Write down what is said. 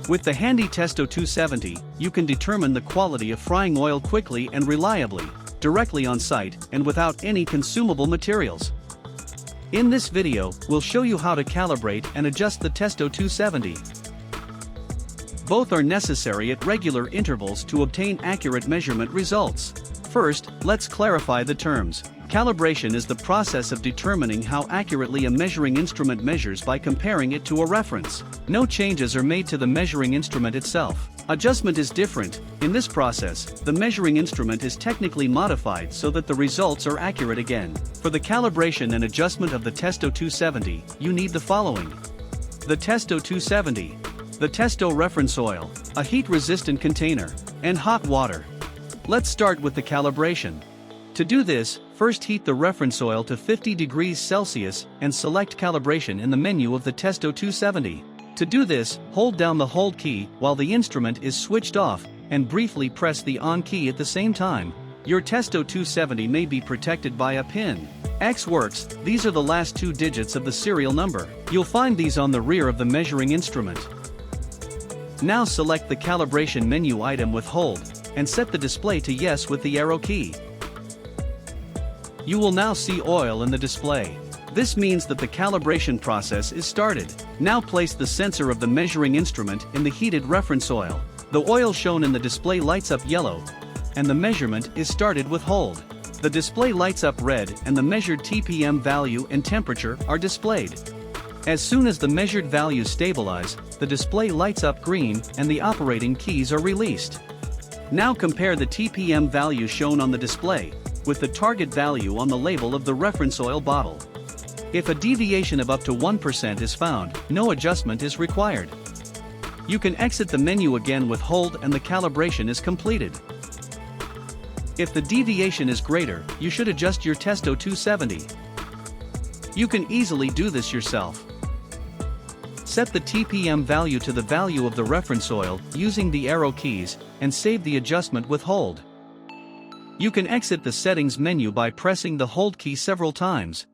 With the handy Testo 270, you can determine the quality of frying oil quickly and reliably, directly on site and without any consumable materials. In this video, we'll show you how to calibrate and adjust the Testo 270. Both are necessary at regular intervals to obtain accurate measurement results. First, let's clarify the terms. Calibration is the process of determining how accurately a measuring instrument measures by comparing it to a reference. No changes are made to the measuring instrument itself. Adjustment is different. In this process, the measuring instrument is technically modified so that the results are accurate again. For the calibration and adjustment of the Testo 270, you need the following. The Testo 270, the Testo reference oil, a heat-resistant container, and hot water. Let's start with the calibration. To do this, first heat the reference oil to 50 degrees Celsius and select calibration in the menu of the Testo 270. To do this, hold down the hold key while the instrument is switched off and briefly press the on key at the same time. Your Testo 270 may be protected by a pin. X works. These are the last two digits of the serial number. You'll find these on the rear of the measuring instrument. Now select the calibration menu item with hold and set the display to yes with the arrow key. You will now see oil in the display. This means that the calibration process is started. Now place the sensor of the measuring instrument in the heated reference oil. The oil shown in the display lights up yellow, and the measurement is started with hold. The display lights up red and the measured TPM value and temperature are displayed. As soon as the measured values stabilize, the display lights up green and the operating keys are released. Now compare the TPM value shown on the display with the target value on the label of the reference oil bottle. If a deviation of up to 1% is found, no adjustment is required. You can exit the menu again with hold and the calibration is completed. If the deviation is greater, you should adjust your Testo 270. You can easily do this yourself. Set the TPM value to the value of the reference oil using the arrow keys and save the adjustment with hold. You can exit the settings menu by pressing the hold key several times.